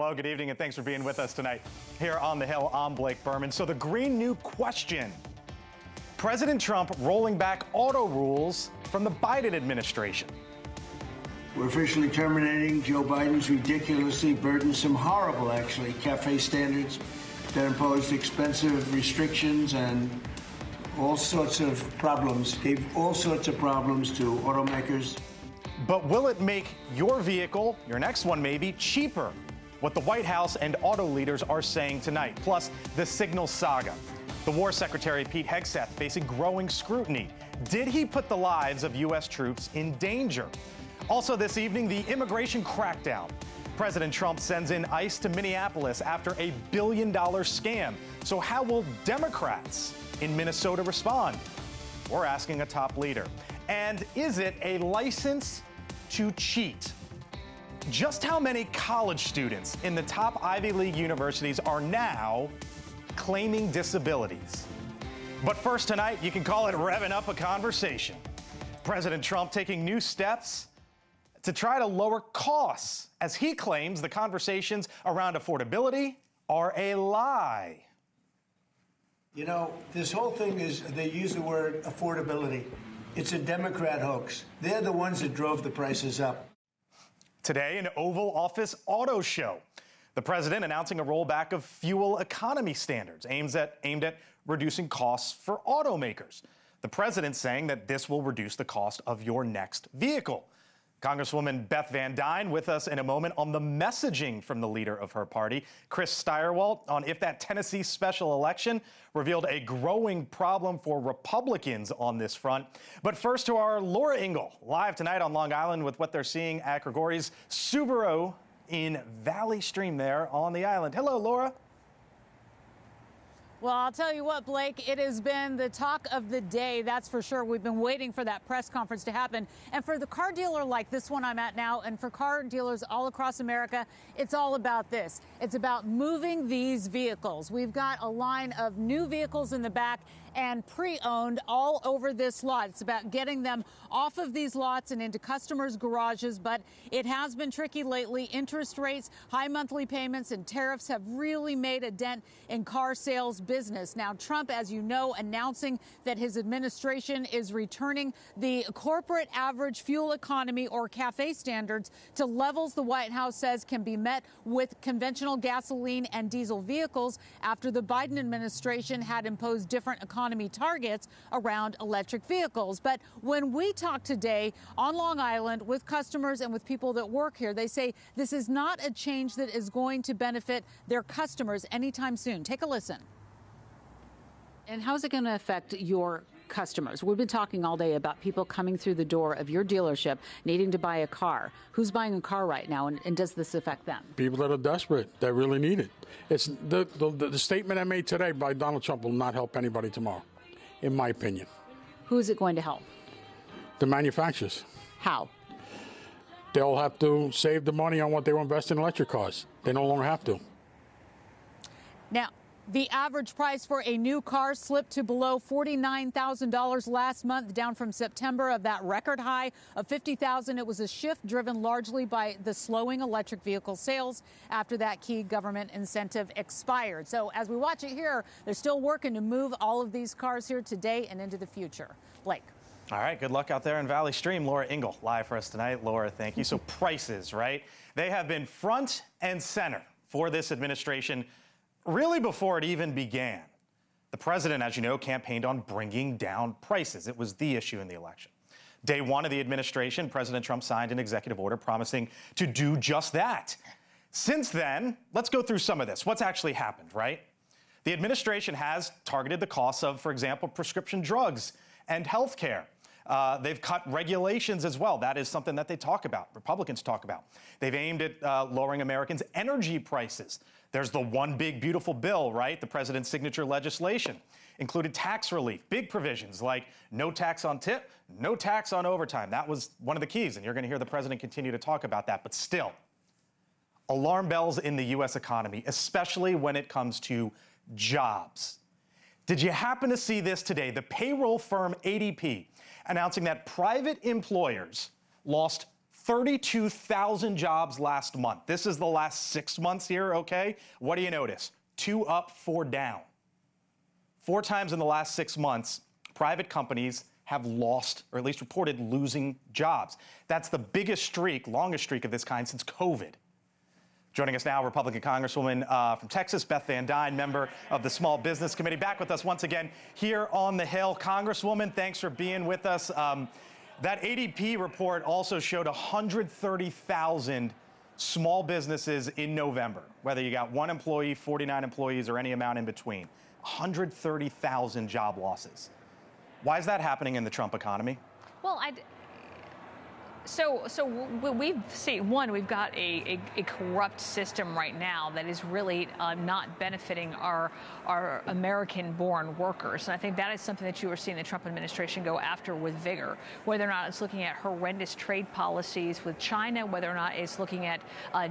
Hello, good evening, and thanks for being with us tonight. Here on the Hill, I'm Blake Burman. So the green new question. President Trump rolling back auto rules from the Biden administration. We're officially terminating Joe Biden's ridiculously burdensome, horrible, actually, CAFE standards that imposed expensive restrictions and all sorts of problems, gave all sorts of problems to automakers. But will it make your vehicle, your next one maybe, cheaper? What the White House and auto leaders are saying tonight, plus the Signal saga. The War Secretary Pete Hegseth facing growing scrutiny. Did he put the lives of U.S. troops in danger? Also this evening, the immigration crackdown. President Trump sends in ICE to Minneapolis after a billion-dollar scam. So how will Democrats in Minnesota respond? We're asking a top leader. And is it a license to cheat? Just how many college students in the top Ivy League universities are now claiming disabilities? But first tonight, you can call it revving up a conversation. President Trump taking new steps to try to lower costs, as he claims the conversations around affordability are a lie. You know, this whole thing is, they use the word affordability. It's a Democrat hoax. They're the ones that drove the prices up. Today, an Oval Office auto show. The president announcing a rollback of fuel economy standards aimed at reducing costs for automakers. The president saying that this will reduce the cost of your next vehicle. Congresswoman Beth Van Duyne with us in a moment on the messaging from the leader of her party, Chris Steyerwalt, on if that Tennessee special election revealed a growing problem for Republicans on this front. But first to our Laura Ingle, live tonight on Long Island with what they're seeing at Gregori's Subaru in Valley Stream there on the island. Hello, Laura. Well, I'll tell you what, Blake, it has been the talk of the day, that's for sure. We've been waiting for that press conference to happen. And for the car dealer like this one I'm at now, and for car dealers all across America, it's all about this. It's about moving these vehicles. We've got a line of new vehicles in the back and pre-owned all over this lot. It's about getting them off of these lots and into customers' garages, but it has been tricky lately. Interest rates, high monthly payments, and tariffs have really made a dent in car sales business. Now, Trump, as you know, announcing that his administration is returning the corporate average fuel economy, or CAFE standards, to levels the White House says can be met with conventional gasoline and diesel vehicles after the Biden administration had imposed different economy targets around electric vehicles. But when we talk today on Long Island with customers and with people that work here, they say this is not a change that is going to benefit their customers anytime soon. Take a listen. And how's it going to affect your customers? We've been talking all day about people coming through the door of your dealership needing to buy a car. Who's buying a car right now, and does this affect them? People that are desperate, that really need it. It's the statement I made today by Donald Trump will not help anybody tomorrow, in my opinion. Who is it going to help? The manufacturers. How? They'll have to save the money on what they will invest in electric cars. They no longer have to. Now, the average price for a new car slipped to below $49,000 last month, down from September of that record high of $50,000. It was a shift driven largely by the slowing electric vehicle sales after that key government incentive expired. So as we watch it here, they're still working to move all of these cars here today and into the future. Blake. All right, good luck out there in Valley Stream. Laura Ingle, live for us tonight. Laura, thank you. So prices, right? They have been front and center for this administration really before it even began. The president, as you know, campaigned on bringing down prices. It was the issue in the election. Day one of the administration, President Trump signed an executive order promising to do just that. Since then, let's go through some of this. What's actually happened, right? The administration has targeted the costs of, for example, prescription drugs and health care. They've cut regulations as well. That is something that they talk about, Republicans talk about. They've aimed at lowering Americans' energy prices. There's the one big beautiful bill, right? The president's signature legislation included tax relief, big provisions like no tax on tip, no tax on overtime. That was one of the keys, and you're going to hear the president continue to talk about that. But still, alarm bells in the U.S. economy, especially when it comes to jobs. Did you happen to see this today? The payroll firm ADP announcing that private employers lost 32,000 jobs last month. This is the last 6 months here, okay? What do you notice? 2 up, 4 down. 4 times in the last 6 months, private companies have lost, or at least reported losing jobs. That's the biggest streak, longest streak of this kind since COVID. Joining us now, Republican Congresswoman from Texas, Beth Van Dyne, member of the Small Business Committee. Back with us once again here on the Hill. Congresswoman, thanks for being with us. That ADP report also showed 130,000 small businesses in November, whether you got 1 employee, 49 employees, or any amount in between. 130,000 job losses. Why is that happening in the Trump economy? Well, So we've seen, we've got a corrupt system right now that is really not benefiting our American-born workers. And I think that is something that you are seeing the Trump administration go after with vigor, whether or not it's looking at horrendous trade policies with China, whether or not it's looking at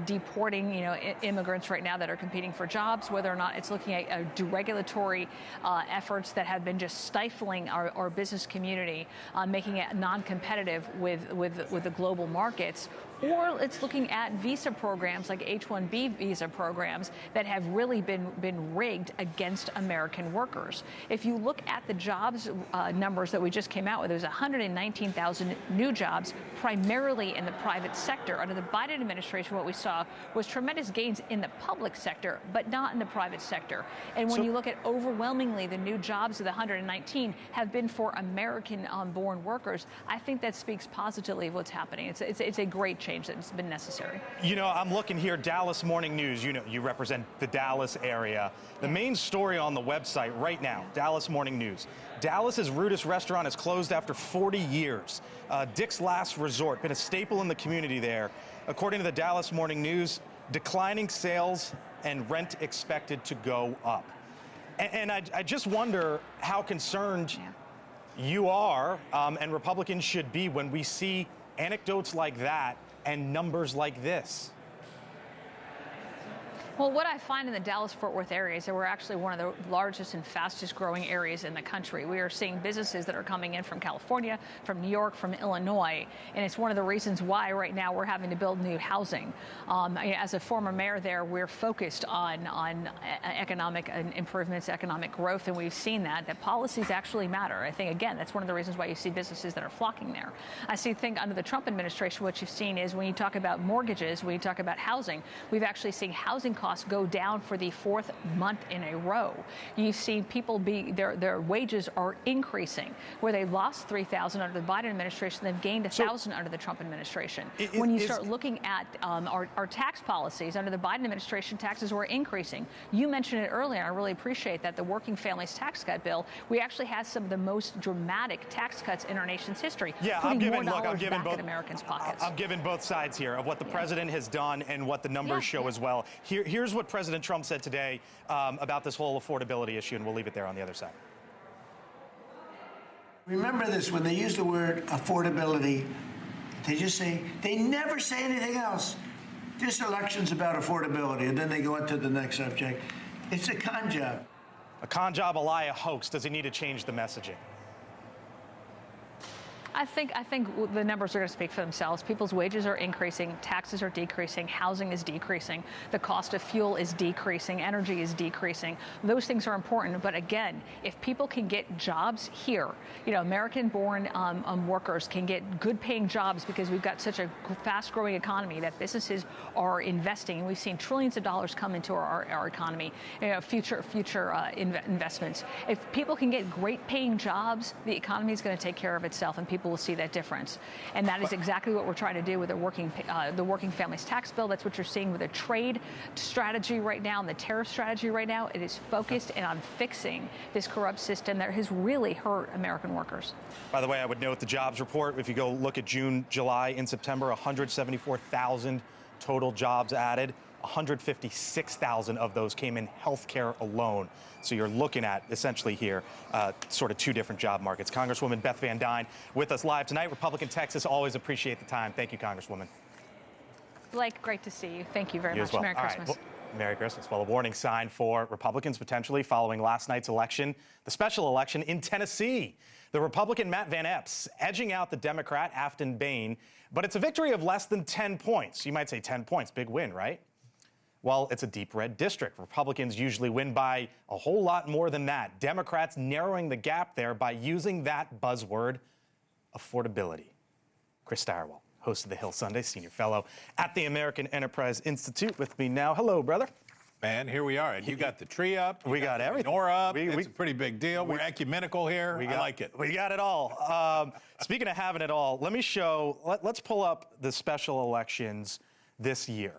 deporting, immigrants right now that are competing for jobs, whether or not it's looking at deregulatory efforts that have been just stifling our business community, making it non-competitive with the global markets, or it's looking at visa programs like H-1B visa programs that have really been rigged against American workers. If you look at the jobs numbers that we just came out with, there's 119,000 new jobs, primarily in the private sector. Under the Biden administration, what we saw was tremendous gains in the public sector, but not in the private sector. And when you look at overwhelmingly the new jobs of the 119 have been for American-born workers, I think that speaks positively of what's happening. It's a great change that's been necessary. I'm looking here, Dallas Morning News. You represent the Dallas area. The main story on the website right now, Dallas Morning News. Dallas's rudest restaurant is closed after 40 years. Dick's Last Resort, been a staple in the community there. According to the Dallas Morning News, declining sales and rent expected to go up. And I just wonder how concerned you are, and Republicans should be, when we see anecdotes like that and numbers like this. Well, what I find in the Dallas-Fort Worth area is that we're actually one of the largest and fastest growing areas in the country. We are seeing businesses that are coming in from California, from New York, from Illinois, and it's one of the reasons why right now we're having to build new housing. As a former mayor there, we're focused on economic improvements, economic growth, and we've seen that policies actually matter. I think, again, that's one of the reasons why you see businesses that are flocking there. I think under the Trump administration, what you've seen is when you talk about mortgages, when you talk about housing, we've actually seen housing costs go down for the 4th month in a row. You've seen people their wages are increasing. Where they lost 3,000 under the Biden administration, they've gained 1,000 under the Trump administration. When you start looking at our tax policies, under the Biden administration, taxes were increasing. You mentioned it earlier, and I really appreciate that, the Working Families Tax Cut bill, we actually had some of the most dramatic tax cuts in our nation's history, putting more dollars back in Americans' pockets. I'm giving both sides here of what the president has done and what the numbers show as well. Here's what President Trump said today about this whole affordability issue, and we'll leave it there on the other side. Remember this, when they use the word affordability, they never say anything else. This election's about affordability, and then they go into the next subject. It's a con job. A con job, a lie, a hoax. Does he need to change the messaging? I think the numbers are going to speak for themselves. People's wages are increasing, taxes are decreasing, housing is decreasing, the cost of fuel is decreasing, energy is decreasing. Those things are important, but again, if people can get jobs here, American-born workers can get good-paying jobs because we've got such a fast-growing economy that businesses are investing. We've seen trillions of dollars come into our economy, future investments. If people can get great-paying jobs, the economy is going to take care of itself, and people will see that difference. And that is exactly what we're trying to do with the Working Families Tax Bill. That's what you're seeing with the trade strategy right now and the tariff strategy right now. It is focused on fixing this corrupt system that has really hurt American workers. By the way, I would note the jobs report, if you go look at June, July, and September, 174,000 total jobs added. 156,000 of those came in healthcare alone. So you're looking at, essentially here, sort of 2 different job markets. Congresswoman Beth Van Dyne with us live tonight. Republican Texas, always appreciate the time. Thank you, Congresswoman. Blake, great to see you. Thank you very much. Well. Merry Christmas. Right. Well, Merry Christmas. Well, a warning sign for Republicans potentially following last night's election, the special election in Tennessee. The Republican Matt Van Epps edging out the Democrat Afton Bain, but it's a victory of less than 10 points. You might say 10 points, big win, right? Well, it's a deep red district. Republicans usually win by a whole lot more than that. Democrats narrowing the gap there by using that buzzword, affordability. Chris Stirewalt, host of The Hill Sunday, senior fellow at the American Enterprise Institute, with me now. Hello, brother. Man, here we are. And you got the tree up. We got everything. Menorah up. It's a pretty big deal. We're ecumenical here. I like it. We got it all. Speaking of having it all, let me show, let's pull up the special elections this year.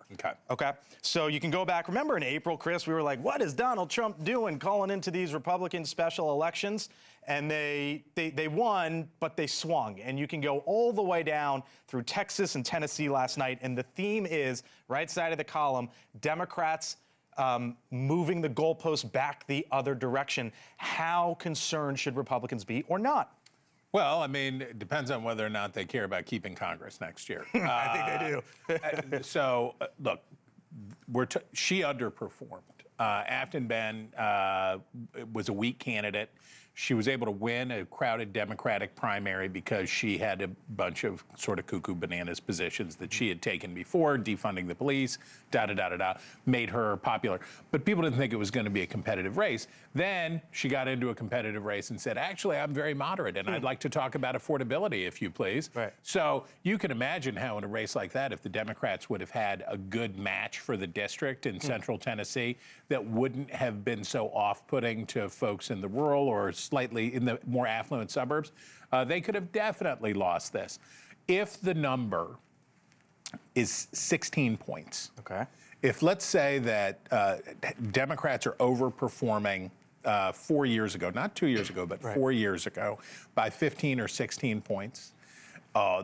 Okay. So you can go back. Remember in April, Chris, we were like, what is Donald Trump doing calling into these Republican special elections? And they won, but they swung. And you can go all the way down through Texas and Tennessee last night. And the theme is, right side of the column, Democrats moving the goalposts back the other direction. How concerned should Republicans be or not? Well, I mean, it depends on whether or not they care about keeping Congress next year. I think they do. So, look, she underperformed. Afton Bain was a weak candidate. She was able to win a crowded Democratic primary because she had a bunch of sort of cuckoo bananas positions that she had taken before, defunding the police, made her popular. But people didn't think it was going to be a competitive race. Then she got into a competitive race and said, actually, I'm very moderate, and I'd like to talk about affordability, if you please. Right. So you can imagine how in a race like that, if the Democrats would have had a good match for the district in central Tennessee, that wouldn't have been so off-putting to folks in the rural or slightly in the more affluent suburbs, they could have definitely lost this. If the number is 16 points, okay. If let's say that Democrats are overperforming 4 years ago, not 2 years ago, but 4 years ago, by 15 or 16 points,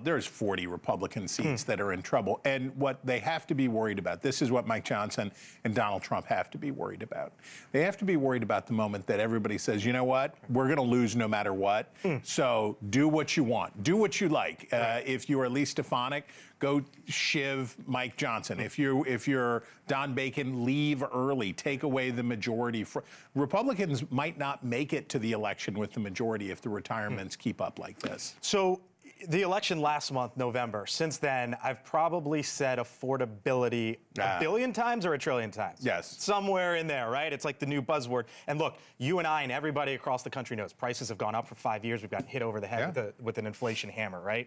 there's 40 Republican seats that are in trouble. And what they have to be worried about, this is what Mike Johnson and Donald Trump have to be worried about. They have to be worried about the moment that everybody says, you know what, we're going to lose no matter what. So do what you want. Do what you like. If you are Lee Stefanik, go shiv Mike Johnson. If you're Don Bacon, leave early. Take away the majority. Republicans might not make it to the election with the majority if the retirements keep up like this. So the election last month, November, since then, I've probably said affordability a billion times or a trillion times. Yes. Somewhere in there, right? It's like the new buzzword. And look, you and I and everybody across the country knows prices have gone up for 5 years. We've gotten hit over the head with an inflation hammer, right?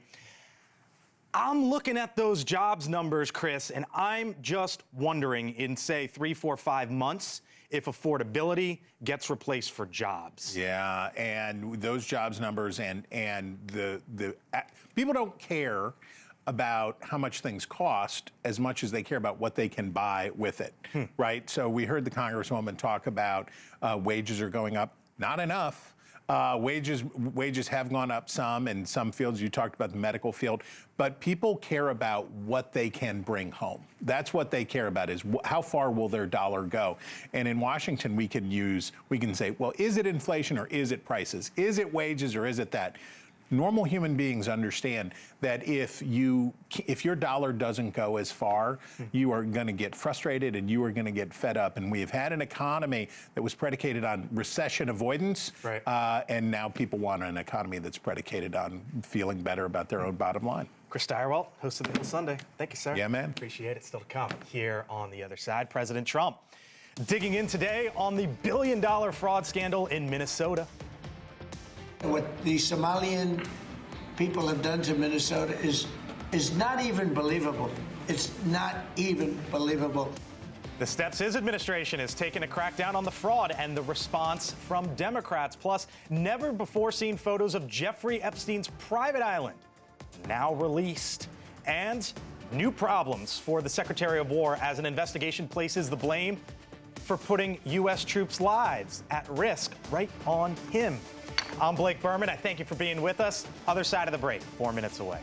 I'm looking at those jobs numbers, Chris, and I'm just wondering in, say, 3, 4, 5 months, if affordability gets replaced for jobs. Yeah, and those jobs numbers and the people don't care about how much things cost as much as they care about what they can buy with it, right? So we heard the Congresswoman talk about wages are going up, not enough. Wages have gone up some in some fields. You talked about the medical field, but people care about what they can bring home. That's what they care about, is how far will their dollar go? And in Washington, we can say, well, is it inflation or is it prices? Is it wages or is it that? Normal human beings understand that if your dollar doesn't go as far, you are going to get frustrated and you are going to get fed up. And we have had an economy that was predicated on recession avoidance, and now people want an economy that's predicated on feeling better about their own bottom line. Chris Stirewalt, host of The Hill Sunday. Thank you, sir. Yeah, man. Appreciate it. Still to come here on the other side. President Trump digging in today on the billion-dollar fraud scandal in Minnesota. What the Somalian people have done to Minnesota is not even believable. It's not even believable. The steps his administration has taken to crack down on the fraud and the response from Democrats. Plus, never-before-seen photos of Jeffrey Epstein's private island now released. And new problems for the Secretary of War as an investigation places the blame for putting U.S. troops' lives at risk right on him. I'm Blake Burman. I thank you for being with us. Other side of the break, 4 minutes away.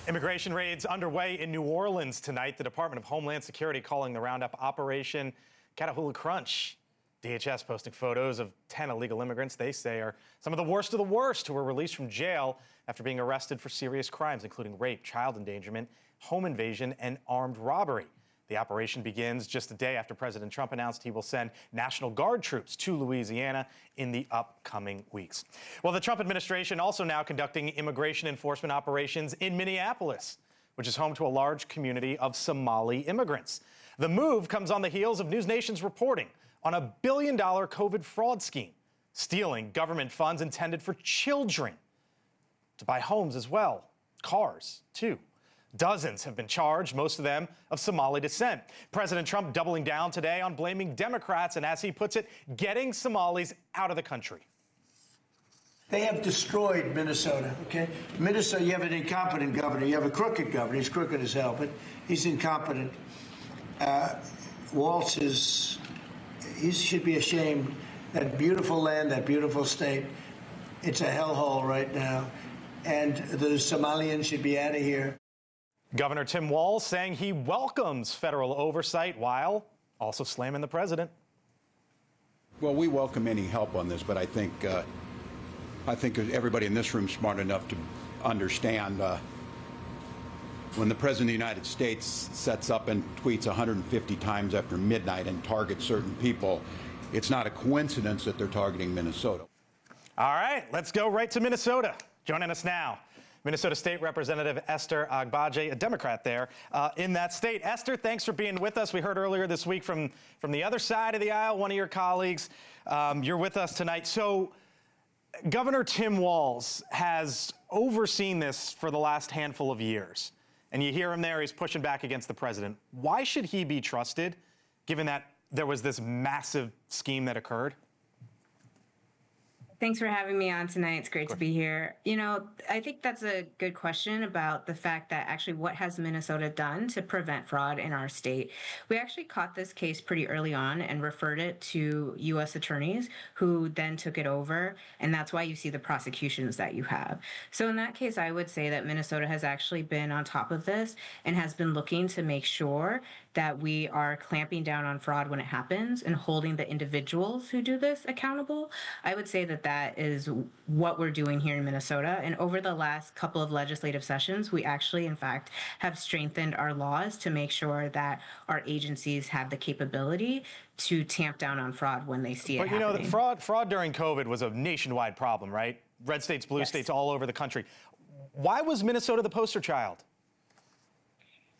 Immigration raids underway in New Orleans tonight. The Department of Homeland Security calling the roundup Operation Catahoula Crunch. DHS posting photos of 10 illegal immigrants they say are some of the worst who were released from jail after being arrested for serious crimes, including rape, child endangerment, home invasion, and armed robbery. The operation begins just a day after President Trump announced he will send National Guard troops to Louisiana in the upcoming weeks. Well, the Trump administration also now conducting immigration enforcement operations in Minneapolis, which is home to a large community of Somali immigrants. The move comes on the heels of NewsNation's reporting on a $1 billion COVID fraud scheme, stealing government funds intended for children to buy homes as well, cars, too. Dozens have been charged, most of them of Somali descent. President Trump doubling down today on blaming Democrats and, as he puts it, getting Somalis out of the country. They have destroyed Minnesota, okay? Minnesota, you have an incompetent governor. You have a crooked governor. He's crooked as hell, but he's incompetent. Walz he should be ashamed. That beautiful land, that beautiful state, it's a hellhole right now. And the Somalians should be out of here. Governor Tim Walz saying he welcomes federal oversight while also slamming the president. Well, we welcome any help on this, but I think everybody in this room is smart enough to understand when the President of the United States sets up and tweets 150 times after midnight and targets certain people, it's not a coincidence that they're targeting Minnesota. All right, let's go right to Minnesota. Joining us now, Minnesota State Representative Esther Agbaje, a Democrat there in that state. Esther, thanks for being with us. We heard earlier this week from the other side of the aisle, one of your colleagues. You're with us tonight. So Governor Tim Walz has overseen this for the last handful of years. And you hear him there, he's pushing back against the president. Why should he be trusted, given that there was this massive scheme that occurred? Thanks for having me on tonight. It's great to be here. You know, I think that's a good question about the fact that actually what has Minnesota done to prevent fraud in our state. We actually caught this case pretty early on and referred it to U.S. attorneys who then took it over. And that's why you see the prosecutions that you have. So in that case, I would say that Minnesota has actually been on top of this and has been looking to make sure that we are clamping down on fraud when it happens and holding the individuals who do this accountable. I would say that that is what we're doing here in Minnesota. And over the last couple of legislative sessions, we actually, in fact, have strengthened our laws to make sure that our agencies have the capability to tamp down on fraud when they see it happening. But you know, fraud during COVID was a nationwide problem, right? Red states, blue states, all over the country. Why was Minnesota the poster child?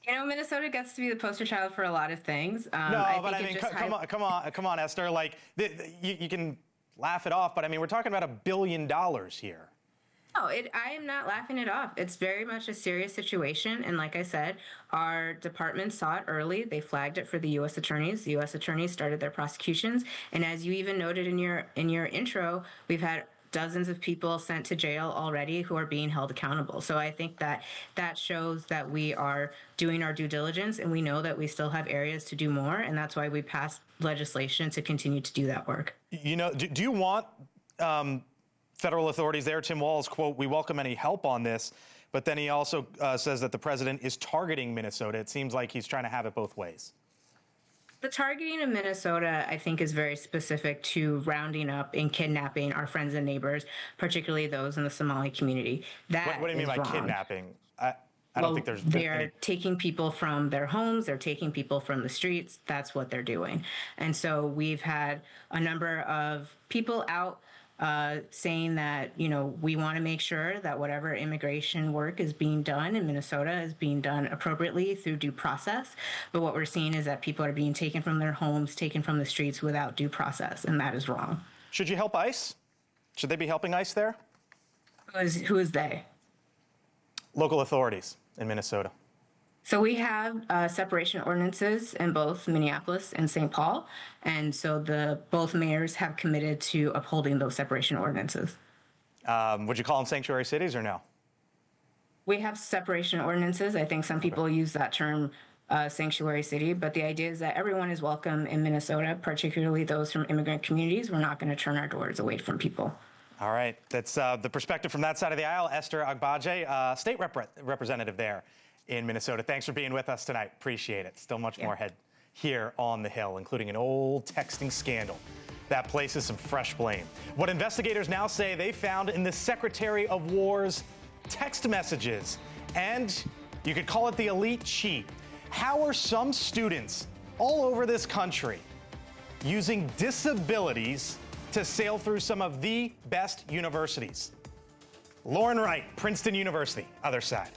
You know, Minnesota gets to be the poster child for a lot of things. No, but I mean, come on, Esther. Like, you can laugh it off, but I mean, we're talking about $1 billion here. No, I am not laughing it off. It's very much a serious situation. And like I said, our department saw it early. They flagged it for the U.S. attorneys. The U.S. attorneys started their prosecutions. And as you even noted in your intro, we've had dozens of people sent to jail already who are being held accountable. So I think that shows that we are doing our due diligence, and we know that we still have areas to do more, and that's why we passed legislation to continue to do that work. You know, do you want federal authorities there? Tim Walz, quote, "We welcome any help on this," but then he also says that the president is targeting Minnesota. It seems like he's trying to have it both ways. The targeting of Minnesota, I think, is very specific to rounding up and kidnapping our friends and neighbors, particularly those in the Somali community. That what do you mean by wrong. Kidnapping? I don't think there's. They're taking people from their homes. They're taking people from the streets. That's what they're doing. And so we've had a number of people out saying that, you know, we want to make sure that whatever immigration work is being done in Minnesota is being done appropriately through due process. But what we're seeing is that people are being taken from their homes, taken from the streets without due process, and that is wrong. Should you help ICE? Should they be helping ICE there? Who is they? Local authorities in Minnesota. So we have separation ordinances in both Minneapolis and St. Paul, and so both mayors have committed to upholding those separation ordinances. Would you call them sanctuary cities or no? We have separation ordinances. I think some people use that term sanctuary city, but the idea is that everyone is welcome in Minnesota, particularly those from immigrant communities. We're not going to turn our doors away from people. All right, that's the perspective from that side of the aisle. Esther Agbaje, state representative there in Minnesota. Thanks for being with us tonight. Appreciate it. Still much more ahead here on the Hill, including an old texting scandal that places some fresh blame. What investigators now say they found in the Secretary of War's text messages. And you could call it the elite cheat. How are some students all over this country using disabilities to sail through some of the best universities? Lauren Wright, Princeton University, other side.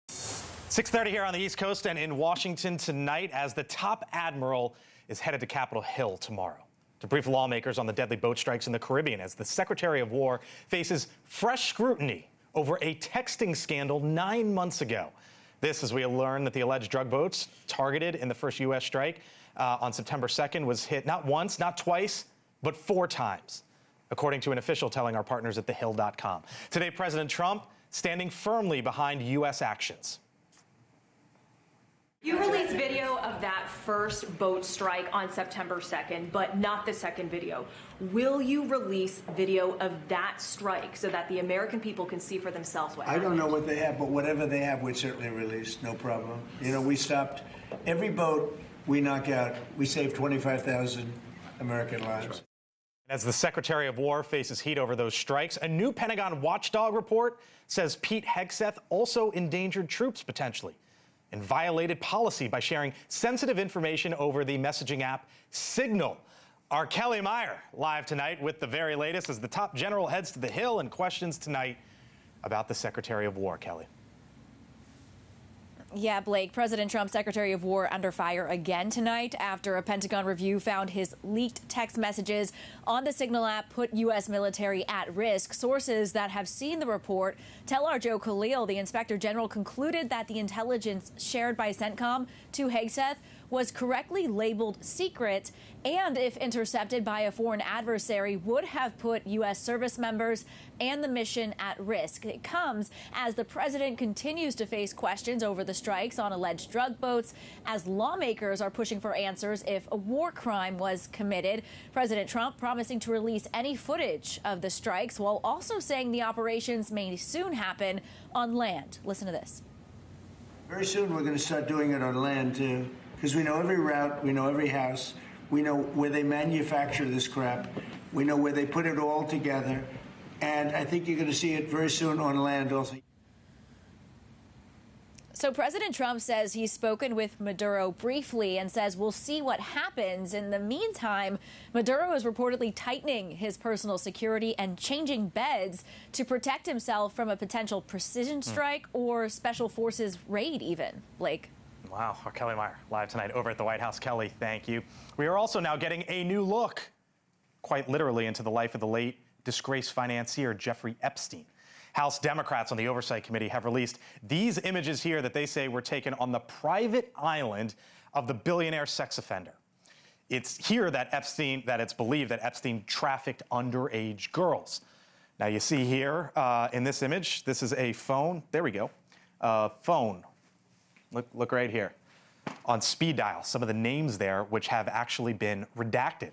.6:30 here on the East Coast and in Washington tonight as the top admiral is headed to Capitol Hill tomorrow to brief lawmakers on the deadly boat strikes in the Caribbean as the Secretary of War faces fresh scrutiny over a texting scandal 9 months ago. This as we learn that the alleged drug boats targeted in the first U.S. strike on September 2nd was hit not once, not twice, but 4 times, according to an official telling our partners at thehill.com. Today, President Trump standing firmly behind U.S. actions. You released video of that first boat strike on September 2nd, but not the second video. Will you release video of that strike so that the American people can see for themselves what happened? I don't know what they have, but whatever they have, we'd certainly release, no problem. You know, we stopped every boat we knock out. We saved 25,000 American lives. As the Secretary of War faces heat over those strikes, a new Pentagon watchdog report says Pete Hegseth also endangered troops potentially and violated policy by sharing sensitive information over the messaging app Signal. Our Kelly Meyer live tonight with the very latest as the top general heads to the Hill and questions tonight about the Secretary of War. Kelly. Yeah, Blake, President Trump's Secretary of War under fire again tonight after a Pentagon review found his leaked text messages on the Signal app put U.S. military at risk. Sources that have seen the report tell our Joe Khalil the Inspector General concluded that the intelligence shared by CENTCOM to Hegseth was correctly labeled secret and, if intercepted by a foreign adversary, would have put U.S. service members and the mission at risk. It comes as the president continues to face questions over the strikes on alleged drug boats, as lawmakers are pushing for answers if a war crime was committed. President Trump promising to release any footage of the strikes while also saying the operations may soon happen on land. Listen to this. Very soon we're going to start doing it on land, too, because we know every route, we know every house, we know where they manufacture this crap, we know where they put it all together, and I think you're going to see it very soon on land also. So President Trump says he's spoken with Maduro briefly and says we'll see what happens. In the meantime, Maduro is reportedly tightening his personal security and changing beds to protect himself from a potential precision strike or special forces raid even. Blake. Wow, our Kelly Meyer live tonight over at the White House. Kelly, thank you. We are also now getting a new look, quite literally, into the life of the late disgraced financier Jeffrey Epstein. House Democrats on the Oversight Committee have released these images here that they say were taken on the private island of the billionaire sex offender. It's here that it's believed that Epstein trafficked underage girls. Now you see here in this image, this is a phone. There we go. Phone. Look right here. On speed dial, some of the names there which have actually been redacted.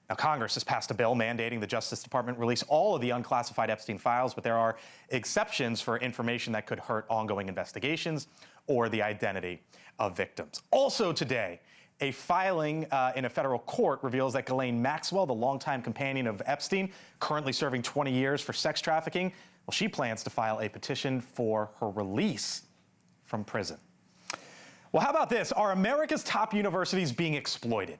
Now, Congress has passed a bill mandating the Justice Department release all of the unclassified Epstein files, but there are exceptions for information that could hurt ongoing investigations or the identity of victims. Also today, a filing in a federal court reveals that Ghislaine Maxwell, the longtime companion of Epstein, currently serving 20 years for sex trafficking, well, she plans to file a petition for her release from prison. Well, how about this? Are America's top universities being exploited?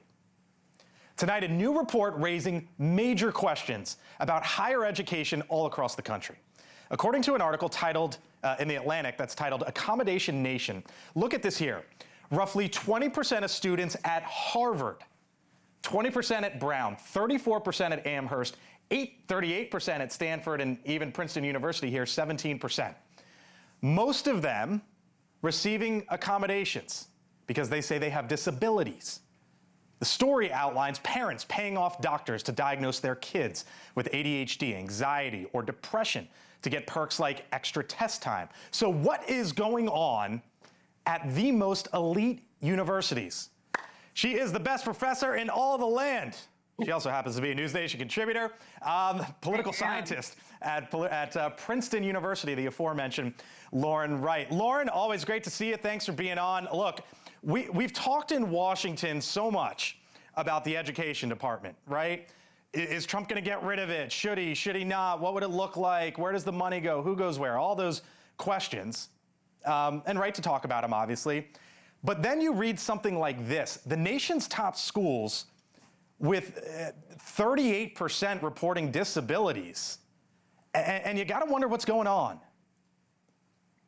Tonight, a new report raising major questions about higher education all across the country. According to an article titled in The Atlantic that's titled Accommodation Nation, look at this here. Roughly 20% of students at Harvard, 20% at Brown, 34% at Amherst, 38% at Stanford, and even Princeton University here, 17%. Most of them receiving accommodations because they say they have disabilities. The story outlines parents paying off doctors to diagnose their kids with ADHD, anxiety, or depression to get perks like extra test time. So what is going on at the most elite universities? She is the best professor in all the land. She also happens to be a NewsNation contributor, political scientist at Princeton University, the aforementioned Lauren Wright. Lauren, always great to see you. Thanks for being on. Look, we've talked in Washington so much about the education department, right? Is Trump going to get rid of it? Should he? Should he not? What would it look like? Where does the money go? Who goes where? All those questions. And right to talk about them, obviously. But then you read something like this. The nation's top schools with 38% reporting disabilities. And you got to wonder what's going on.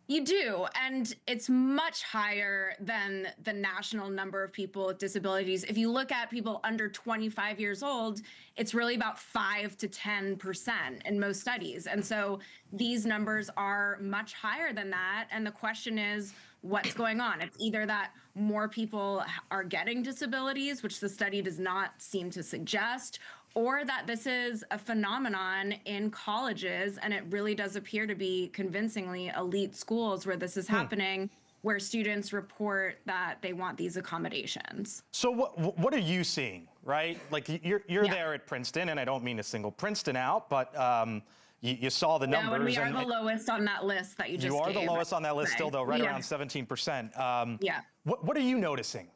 You do, and it's much higher than the national number of people with disabilities. If you look at people under 25 years old, it's really about 5 to 10% in most studies. And so these numbers are much higher than that. And the question is, what's going on? It's either that more people are getting disabilities, which the study does not seem to suggest, or that this is a phenomenon in colleges, and it really does appear to be convincingly elite schools where this is happening, where students report that they want these accommodations. So what are you seeing, right? Like you're there at Princeton, and I don't mean to single Princeton out, but you saw the numbers. And we are the lowest on that list that you just gave. You are the lowest on that list still, though, right around 17%. Yeah. What are you noticing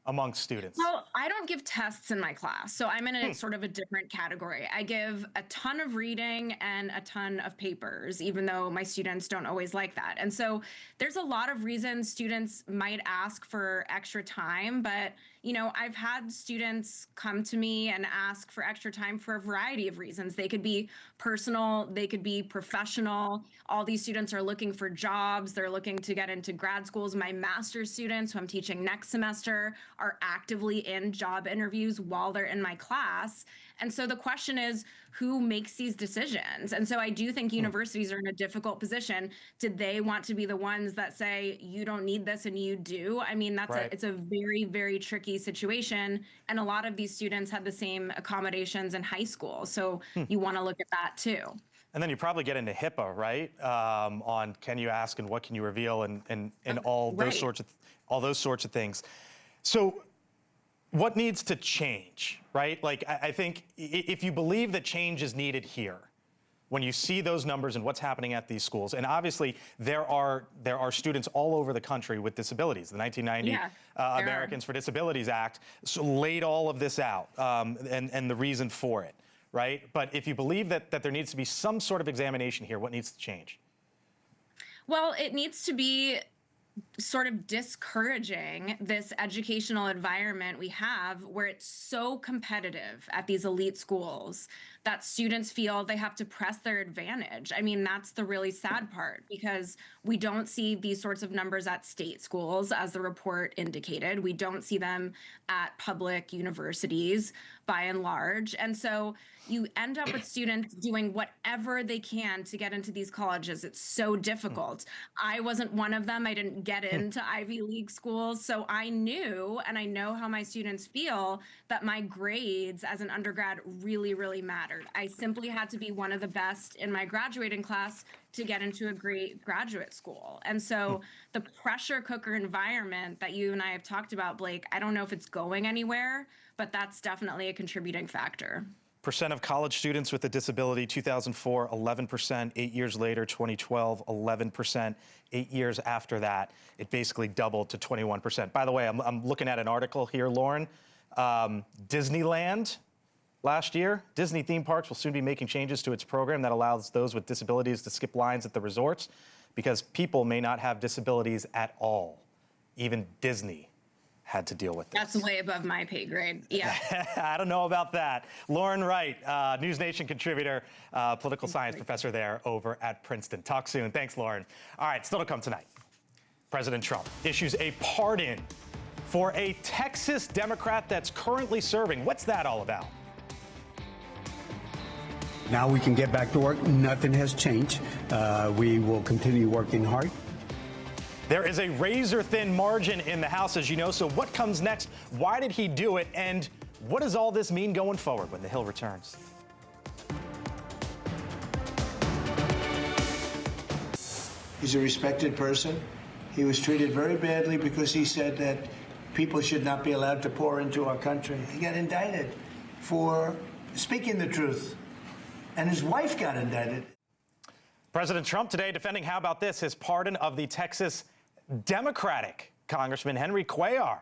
amongst students? Well, I don't give tests in my class, so I'm in a sort of a different category. I give a ton of reading and a ton of papers, even though my students don't always like that. And so there's a lot of reasons students might ask for extra time, but you know, I've had students come to me and ask for extra time for a variety of reasons. They could be personal, they could be professional. All these students are looking for jobs. They're looking to get into grad schools. My master's students, who I'm teaching next semester, are actively in job interviews while they're in my class. And so the question is, who makes these decisions? And so I do think universities are in a difficult position. Did they want to be the ones that say, you don't need this and you do? I mean, that's it's a very, very tricky situation. And a lot of these students had the same accommodations in high school. So you want to look at that too. And then you probably get into HIPAA, right? On can you ask and what can you reveal and all those sorts of things. So what needs to change, right? Like, I think if you believe that change is needed here, when you see those numbers and what's happening at these schools, and obviously there are students all over the country with disabilities. The 1990 Americans for Disabilities Act laid all of this out and the reason for it, right? But if you believe that there needs to be some sort of examination here, what needs to change? Well, it needs to be sort of discouraging this educational environment we have where it's so competitive at these elite schools that students feel they have to press their advantage. I mean, that's the really sad part, because we don't see these sorts of numbers at state schools, as the report indicated. We don't see them at public universities by and large. And so you end up with students doing whatever they can to get into these colleges. It's so difficult. I wasn't one of them. I didn't get into Ivy League schools. So I knew, and I know how my students feel, that my grades as an undergrad really, really mattered. I simply had to be one of the best in my graduating class to get into a great graduate school. And so the pressure cooker environment that you and I have talked about, Blake, I don't know if it's going anywhere, but that's definitely a contributing factor. Percent of college students with a disability, 2004, 11%. 8 years later, 2012, 11%. 8 years after that, it basically doubled to 21%. By the way, I'm looking at an article here, Lauren. Disneyland last year, Disney theme parks will soon be making changes to its program that allows those with disabilities to skip lines at the resorts because people may not have disabilities at all. Even Disney had to deal with this. That's way above my pay grade. Yeah. I don't know about that. Lauren Wright, NewsNation contributor, political science professor there over at Princeton. Talk soon. Thanks, Lauren. All right, still to come tonight. President Trump issues a pardon for a Texas Democrat that's currently serving. What's that all about? Now we can get back to work. Nothing has changed. We will continue working hard. There is a razor-thin margin in the House, as you know, so what comes next? Why did he do it? And what does all this mean going forward when The Hill returns? He's a respected person. He was treated very badly because he said that people should not be allowed to pour into our country. He got indicted for speaking the truth. And his wife got indicted. President Trump today defending, how about this, his pardon of the Texas Democratic Congressman Henry Cuellar.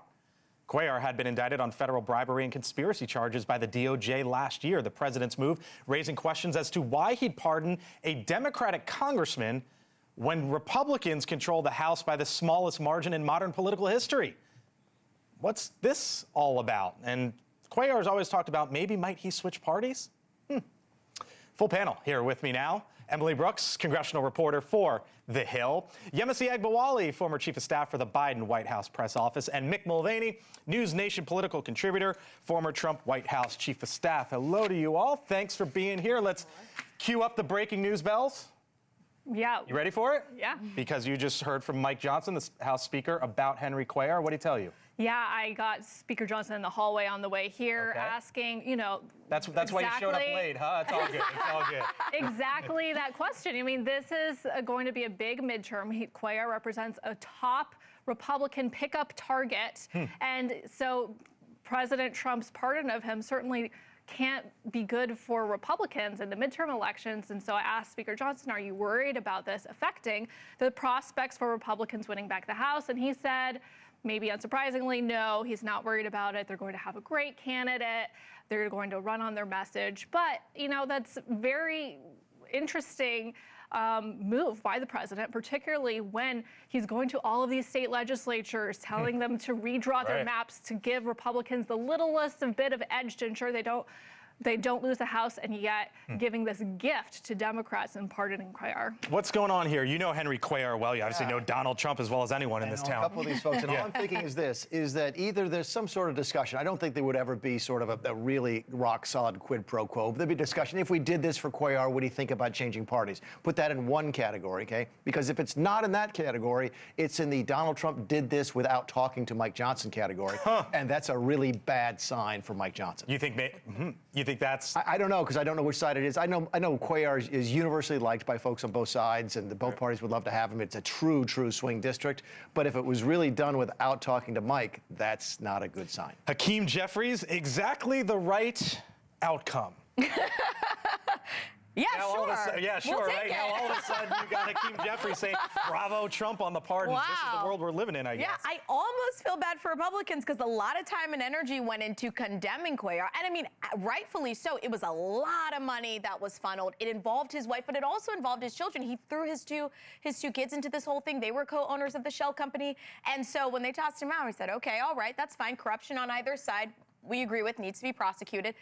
Cuellar had been indicted on federal bribery and conspiracy charges by the DOJ last year. The president's move raising questions as to why he'd pardon a Democratic congressman when Republicans control the House by the smallest margin in modern political history. What's this all about? And Cuellar has always talked about maybe might he switch parties? Full panel here with me now. Emily Brooks, congressional reporter for The Hill. Yemisi Egbawali, former chief of staff for the Biden White House press office. And Mick Mulvaney, NewsNation political contributor, former Trump White House chief of staff. Hello to you all. Thanks for being here. Let's cue up the breaking news bells. Yeah. You ready for it? Yeah. Because you just heard from Mike Johnson, the House Speaker, about Henry Cuellar. What did he tell you? Yeah, I got Speaker Johnson in the hallway on the way here asking, you know. That's why you showed up late, huh? It's all good. It's all good. Exactly that question. I mean, this is going to be a big midterm. Cuellar represents a top Republican pickup target. And so President Trump's pardon of him certainly can't be good for Republicans in the midterm elections. And so I asked Speaker Johnson, are you worried about this affecting the prospects for Republicans winning back the House? And he said, maybe unsurprisingly, no, he's not worried about it. They're going to have a great candidate. They're going to run on their message. But, you know, that's very interesting move by the president, particularly when he's going to all of these state legislatures, telling them to redraw their maps to give Republicans the littlest of bit of edge to ensure they don't lose the House, and yet giving this gift to Democrats and pardoning Cuellar. What's going on here? You know Henry Cuellar well. You obviously know Donald Trump as well as anyone in this town. A couple of these folks, and all I'm thinking is this, is that either there's some sort of discussion. I don't think there would ever be sort of a really rock-solid quid pro quo. But there'd be discussion. If we did this for Cuellar, would he think about changing parties? Put that in one category, okay? Because if it's not in that category, it's in the Donald Trump did this without talking to Mike Johnson category. And that's a really bad sign for Mike Johnson. You think that's... I don't know, because I don't know which side it is. I know Cuellar is universally liked by folks on both sides, and both parties would love to have him. It's a true swing district. But if it was really done without talking to Mike, that's not a good sign. Hakeem Jeffries, exactly the right outcome. Yeah, now sure. We'll right? Now all of a sudden you got Hakeem Jeffries saying, bravo, Trump on the pardons. This is the world we're living in, I guess. Yeah, I almost feel bad for Republicans because a lot of time and energy went into condemning Cuellar. And I mean, rightfully so. It was a lot of money that was funneled. It involved his wife, but it also involved his children. He threw his two kids into this whole thing. They were co-owners of the Shell company. And so when they tossed him out, he said, okay, all right, that's fine. Corruption on either side, we agree with, needs to be prosecuted.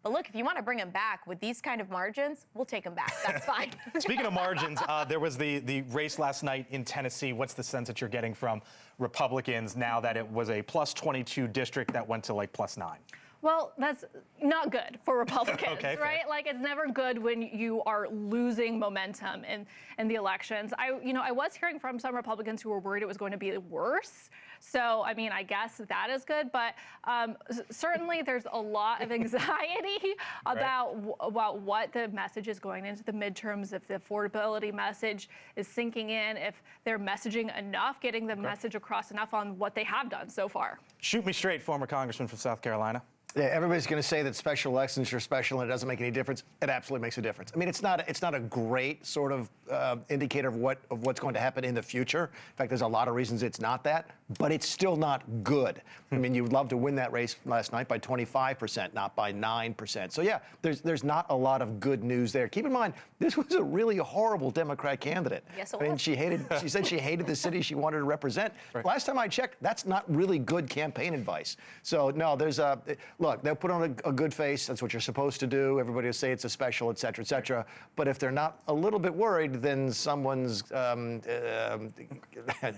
But look, if you want to bring him back with these kind of margins, we'll take him back. That's fine. Speaking of margins, there was the race last night in Tennessee. What's the sense that you're getting from Republicans now that it was a plus 22 district that went to like plus 9? Well, that's not good for Republicans, right? Fair. Like, it's never good when you are losing momentum in the elections. I was hearing from some Republicans who were worried it was going to be worse. So, I mean, I guess that is good, but certainly there's a lot of anxiety about what the message is going into the midterms, if the affordability message is sinking in, if they're messaging enough, getting the message across enough on what they have done so far. Shoot me straight, former congressman from South Carolina. Yeah, everybody's going to say that special elections are special and it doesn't make any difference. It absolutely makes a difference. I mean, it's not a great sort of indicator of what's going to happen in the future. In fact, there's a lot of reasons it's not that, but it's still not good. I mean, you would love to win that race last night by 25%, not by 9%. So yeah, there's not a lot of good news there. Keep in mind, this was a really horrible Democrat candidate. Yes, it was. I mean, was. she said she hated the city she wanted to represent. Right. Last time I checked, that's not really good campaign advice. So no, there's look, they'll put on a good face. That's what you're supposed to do. Everybody will say it's a special, et cetera, et cetera. But if they're not a little bit worried, then someone's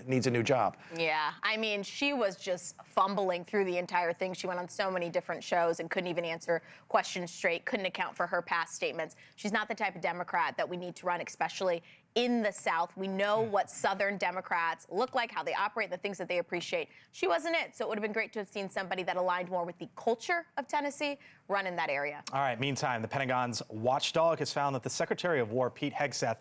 needs a new job. Yeah, I mean, she was just fumbling through the entire thing. She went on so many different shows and couldn't even answer questions straight, couldn't account for her past statements. She's not the type of Democrat that we need to run, especially in the South. We know what Southern Democrats look like, how they operate, the things that they appreciate. She wasn't it, so it would have been great to have seen somebody that aligned more with the culture of Tennessee run in that area. All right, meantime, the Pentagon's watchdog has found that the Secretary of War, Pete Hegseth,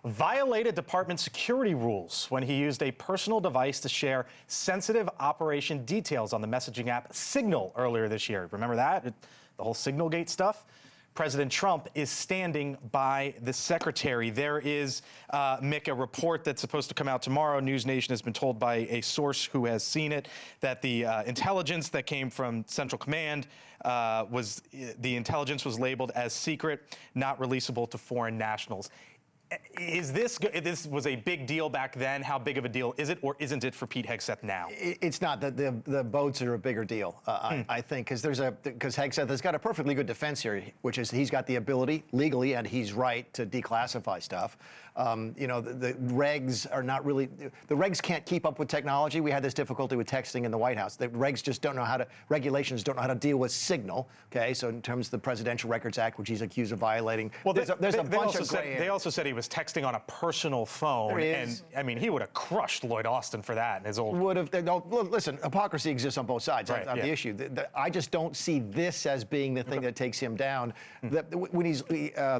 violated department security rules when he used a personal device to share sensitive operation details on the messaging app Signal earlier this year. Remember that? The whole Signalgate stuff? President Trump is standing by the secretary. There is, Mick, a report that's supposed to come out tomorrow. NewsNation has been told by a source who has seen it that the intelligence that came from Central Command the intelligence was labeled as secret, not releasable to foreign nationals. This was a big deal back then. How big of a deal is it, or isn't it for Pete Hegseth now? It's not. The boats are a bigger deal, I think, because Hegseth has got a perfectly good defense here, which is he's got the ability legally, and he's right to declassify stuff. You know, the regs are not really. The regs can't keep up with technology. We had this difficulty with texting in the White House. The regs just don't know how to. Regulations don't know how to deal with Signal. Okay, so in terms of the Presidential Records Act, which he's accused of violating, well, there's a bunch of gray They also said he was texting on a personal phone, and I mean, he would have crushed Lloyd Austin for that. His old would have. No, listen, hypocrisy exists on both sides on the issue. I just don't see this as being the thing that takes him down. When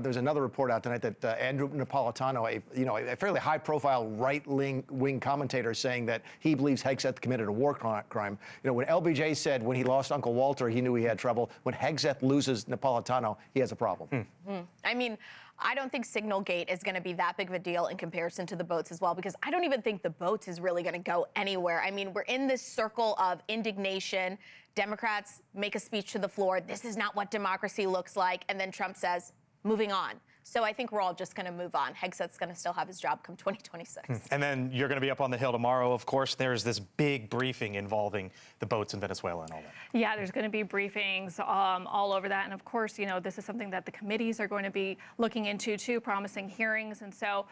there's another report out tonight that Andrew Napolitano, a fairly high-profile right-wing commentator, saying that he believes Hegseth committed a war crime. You know, when LBJ said when he lost Uncle Walter, he knew he had trouble. When Hegseth loses Napolitano, he has a problem. I mean, I don't think Signalgate is going to be that big of a deal in comparison to the boats as well, because I don't even think the boats is really going to go anywhere. I mean, we're in this circle of indignation. Democrats make a speech to the floor. This is not what democracy looks like. And then Trump says, moving on. So I think we're all just going to move on. Hegseth's going to still have his job come 2026. And then you're going to be up on the Hill tomorrow, of course. There's this big briefing involving the boats in Venezuela and all that. Yeah, there's going to be briefings all over that. And of course, you know, this is something that the committees are going to be looking into too, promising hearings. And so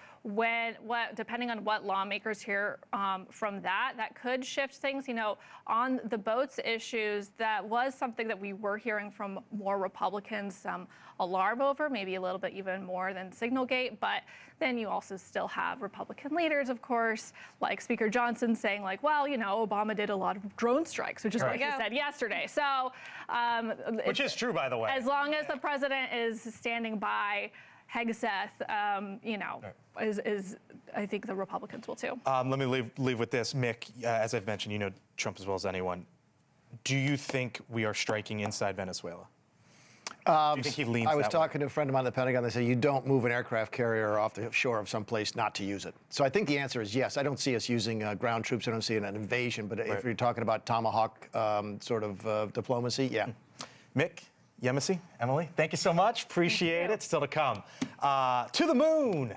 depending on what lawmakers hear from that could shift things. You know, on the boats issues, that was something that we were hearing from more Republicans alarm over, maybe a little bit even more than Signalgate. But then you also still have Republican leaders, of course, like Speaker Johnson saying, like, well, you know, Obama did a lot of drone strikes, which is what he said yesterday. So, which is true, by the way. As long as the president is standing by Hegseth, you know, is I think the Republicans will too. Let me leave with this, Mick. As I've mentioned, you know Trump as well as anyone. Do you think we are striking inside Venezuela? Do you think he leans I was that talking to a friend of mine at the Pentagon. They said you don't move an aircraft carrier off the shore of some place not to use it. So I think the answer is yes. I don't see us using ground troops. I don't see an invasion. But if you're talking about Tomahawk sort of diplomacy, yeah. Mick, Yemisi, Emily, thank you so much. Appreciate it. Still to come. To the moon.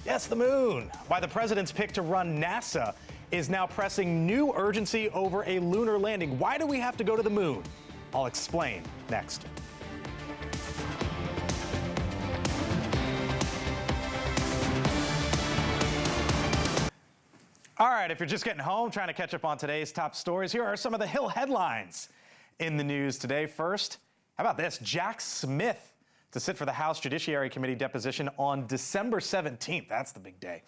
Yes, the moon. Why the president's pick to run NASA is now pressing new urgency over a lunar landing. Why do we have to go to the moon? I'll explain next. All right, if you're just getting home, trying to catch up on today's top stories, here are some of the Hill headlines in the news today. First, how about this? Jack Smith to sit for the House Judiciary Committee deposition on December 17th. That's the big day.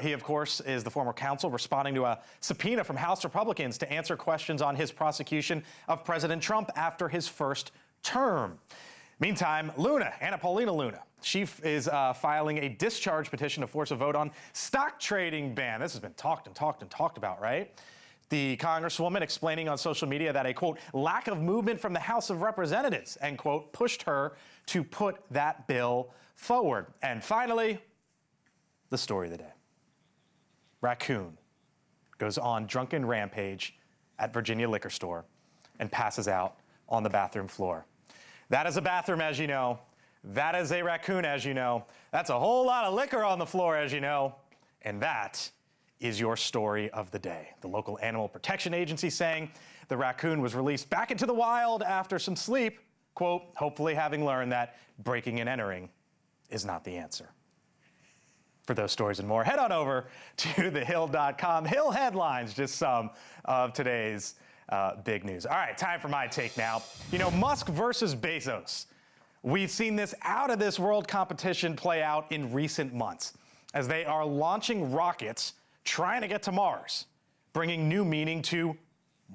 He, of course, is the former counsel responding to a subpoena from House Republicans to answer questions on his prosecution of President Trump after his first term. Meantime, Luna, Anna Paulina Luna, she is filing a discharge petition to force a vote on stock trading ban. This has been talked about, right? The Congresswoman explaining on social media that a, quote, lack of movement from the House of Representatives, end quote, pushed her to put that bill forward. And finally, the story of the day. Raccoon goes on drunken rampage at Virginia liquor store and passes out on the bathroom floor. That is a bathroom, as you know. That is a raccoon, as you know. That's a whole lot of liquor on the floor, as you know. And that is your story of the day. The local animal protection agency saying the raccoon was released back into the wild after some sleep, quote, hopefully having learned that breaking and entering is not the answer. For those stories and more, head on over to thehill.com. Hill headlines, just some of today's big news. All right, time for my take now. You know, Musk versus Bezos. We've seen this out of this world competition play out in recent months as they are launching rockets trying to get to Mars, bringing new meaning to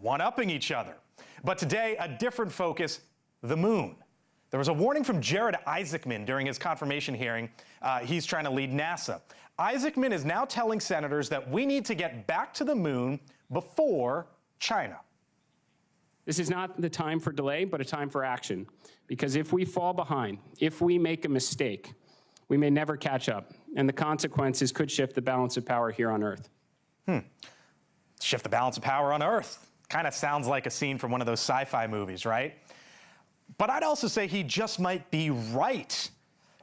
one-upping each other. But today, a different focus, the moon. The There was a warning from Jared Isaacman during his confirmation hearing. He's trying to lead NASA. Isaacman is now telling senators that we need to get back to the moon before China. This is not the time for delay, but a time for action. Because if we fall behind, if we make a mistake, we may never catch up. And the consequences could shift the balance of power here on Earth. Shift the balance of power on Earth. Kind of sounds like a scene from one of those sci-fi movies, right? But I'd also say he just might be right.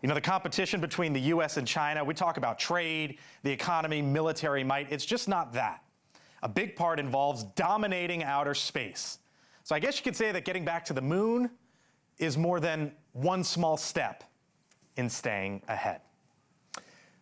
You know, the competition between the U.S. and China, we talk about trade, the economy, military might. It's just not that. A big part involves dominating outer space. So I guess you could say that getting back to the moon is more than one small step in staying ahead.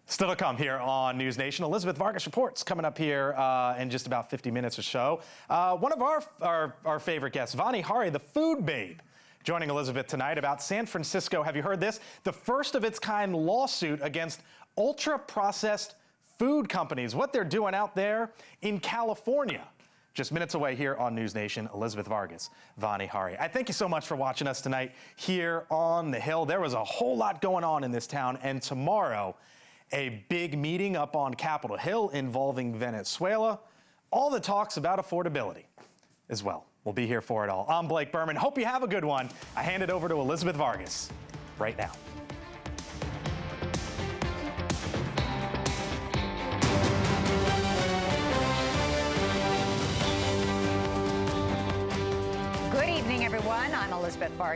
Still to come here on News Nation. Elizabeth Vargas reports coming up here in just about 50 minutes or so. One of our favorite guests, Vani Hari, the food babe, joining Elizabeth tonight about San Francisco. Have you heard this? The first of its kind lawsuit against ultra-processed food companies. What they're doing out there in California. Just minutes away here on News Nation. Elizabeth Vargas, Vani Hari. I thank you so much for watching us tonight here on the Hill. There was a whole lot going on in this town, and tomorrow, a big meeting up on Capitol Hill involving Venezuela. All the talks about affordability as well. We'll be here for it all. I'm Blake Burman. Hope you have a good one. I hand it over to Elizabeth Vargas right now. Good evening, everyone. I'm Elizabeth Vargas.